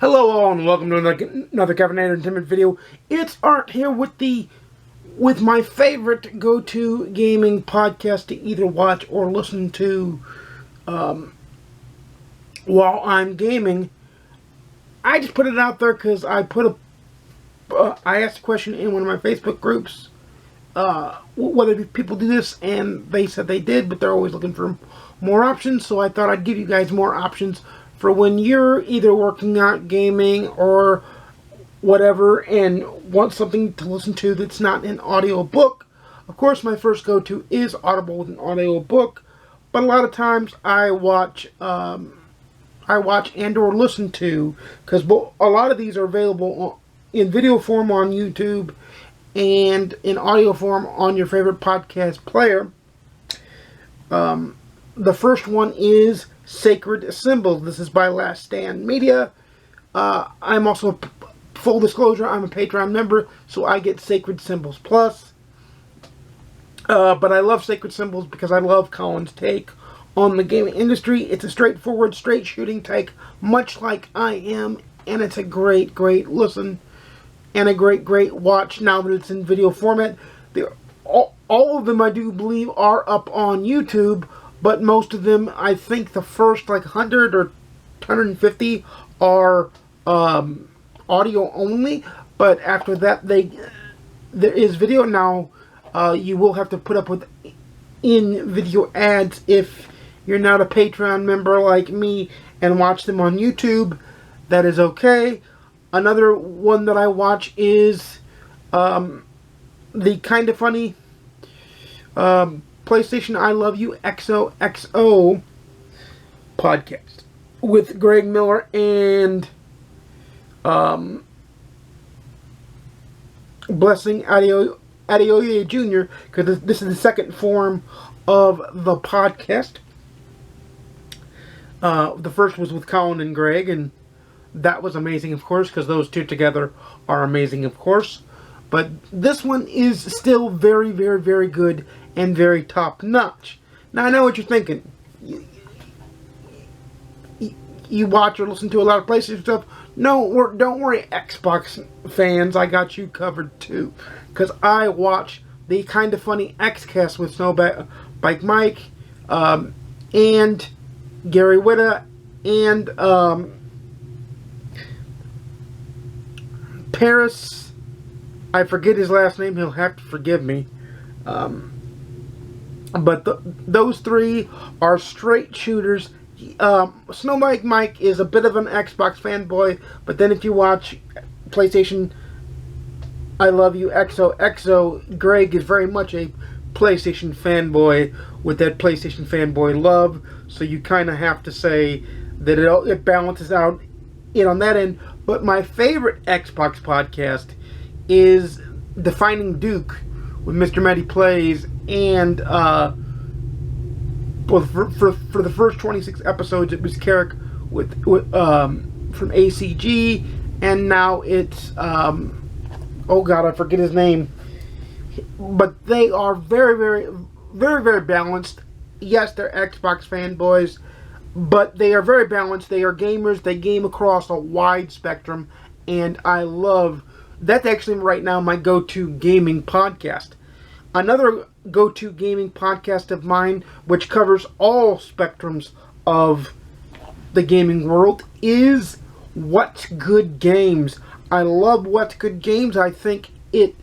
Hello all and welcome to another Caffeinated Entertainment video. It's Art here with my favorite go-to gaming podcast to either watch or listen to while I'm gaming. I just put it out there because I I asked a question in one of my Facebook groups whether people do this, and they said they did, but they're always looking for more options, so I thought I'd give you guys more options for when you're either working out, gaming, or whatever, and want something to listen to that's not an audio book. Of course, my first go-to is Audible with an audio book, but a lot of times I watch and or listen to, because a lot of these are available in video form on YouTube and in audio form on your favorite podcast player. The first one is Sacred Symbols. This is by Last Stand Media. I'm also, full disclosure, I'm a Patreon member, so I get Sacred Symbols Plus. But I love Sacred Symbols because I love Colin's take on the gaming industry. It's a straightforward, straight shooting take, much like I am, and it's a great, great listen and a great, great watch now that it's in video format. All of them, I do believe, are up on YouTube, but most of them, I think the first like 100 or 150 are audio only, but after that there is video. Now you will have to put up with in-video ads if you're not a Patreon member like me and watch them on YouTube. That is okay. Another one that I watch is the kind of funny PlayStation I Love You XOXO podcast with Greg Miller and Blessing Adeoye Jr., because this is the second form of the podcast. The first was with Colin and Greg, and that was amazing, of course, because those two together are amazing, of course. But this one is still very, very, very good and very top-notch. Now, I know what you're thinking. You watch or listen to a lot of PlayStation stuff. No, don't worry, Xbox fans. I got you covered, too. Because I watch the kind of funny Xcast with Snowbike Mike, and Gary Whitta, and Paris. I forget his last name. He'll have to forgive me. But those three are straight shooters. Snowbike Mike is a bit of an Xbox fanboy, but then if you watch PlayStation I Love You XOXO, Greg is very much a PlayStation fanboy with that PlayStation fanboy love, so you kind of have to say that it balances out on that end. But my favorite Xbox podcast is Defining Duke with Mr. Matty Plays, and well, for the first 26 episodes it was Carrick with from ACG, and now it's oh god, I forget his name, but they are very, very, very, very balanced. Yes, they're Xbox fanboys, but they are very balanced. They are gamers. They game across a wide spectrum, and I love. That's actually right now my go-to gaming podcast. Another go-to gaming podcast of mine, which covers all spectrums of the gaming world, is What's Good Games. I love What's Good Games. I think it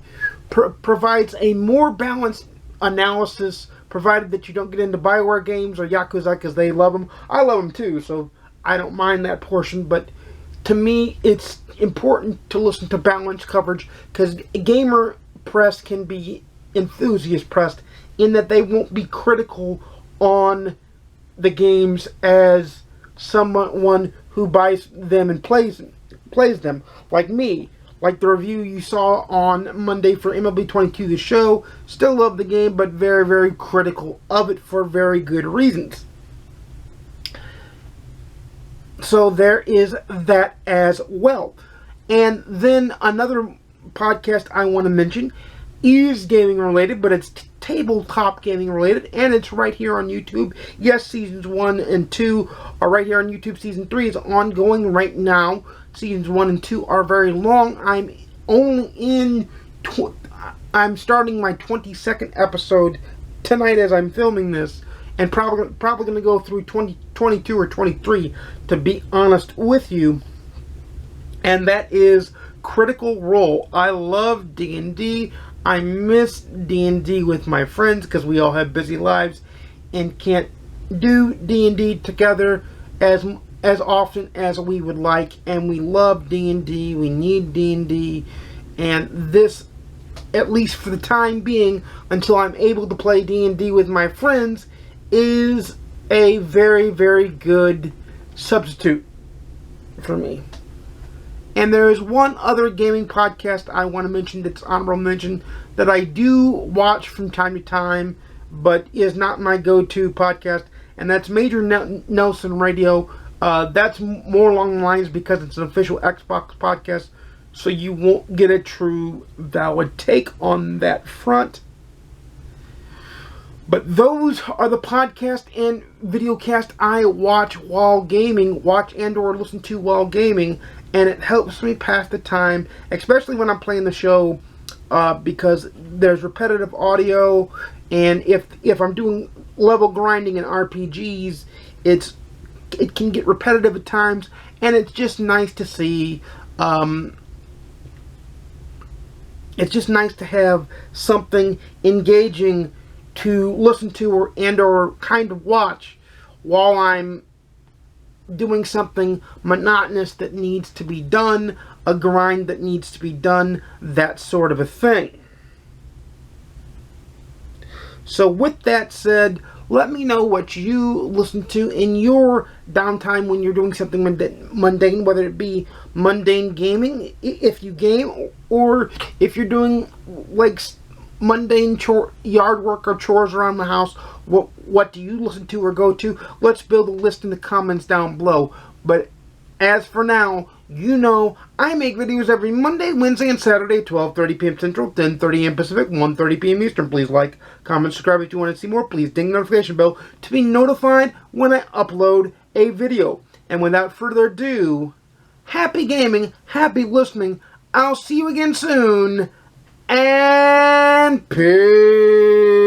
provides a more balanced analysis, provided that you don't get into BioWare games or Yakuza, because they love them. I love them too, so I don't mind that portion, but to me, it's important to listen to balanced coverage, because gamer press can be enthusiast pressed in that they won't be critical on the games as someone who buys them and plays them, like me. Like the review you saw on Monday for MLB 22 The Show. Still love the game, but very, very critical of it for very good reasons. So there is that as well. And then another podcast I want to mention is gaming related, but it's tabletop gaming related, and it's right here on YouTube. Yes, seasons 1 and 2 are right here on YouTube. Season 3 is ongoing right now. Seasons 1 and 2 are very long. I'm starting my 22nd episode tonight as I'm filming this, and probably going to go through 22 or 23, to be honest with you. And that is Critical Role. I love D&D. I miss D&D with my friends because we all have busy lives and can't do D&D together as often as we would like. And we love D&D. We need D&D. And this, at least for the time being, until I'm able to play D&D with my friends, is a very, very good substitute for me. And there is one other gaming podcast I want to mention that's honorable mention that I do watch from time to time, but is not my go-to podcast, and that's Major Nelson Radio. That's more along the lines because it's an official Xbox podcast, so you won't get a true valid take on that front. But those are the podcast and videocast I watch while gaming, watch and or listen to while gaming, and it helps me pass the time, especially when I'm playing the show, because there's repetitive audio, and if I'm doing level grinding in RPGs, it can get repetitive at times, and it's just nice to see. It's just nice to have something engaging to listen to or kind of watch while I'm doing something monotonous that needs to be done, a grind that needs to be done, that sort of a thing. So with that said, let me know what you listen to in your downtime when you're doing something mundane, whether it be mundane gaming, if you game, or if you're doing like mundane yard work or chores around the house. What do you listen to or go to? Let's build a list in the comments down below. But as for now, you know I make videos every Monday, Wednesday, and Saturday, 12:30 p.m. Central, 10:30 a.m. Pacific, 1:30 p.m. Eastern. Please like, comment, subscribe if you want to see more. Please ding the notification bell to be notified when I upload a video. And without further ado, happy gaming, happy listening. I'll see you again soon. And peace.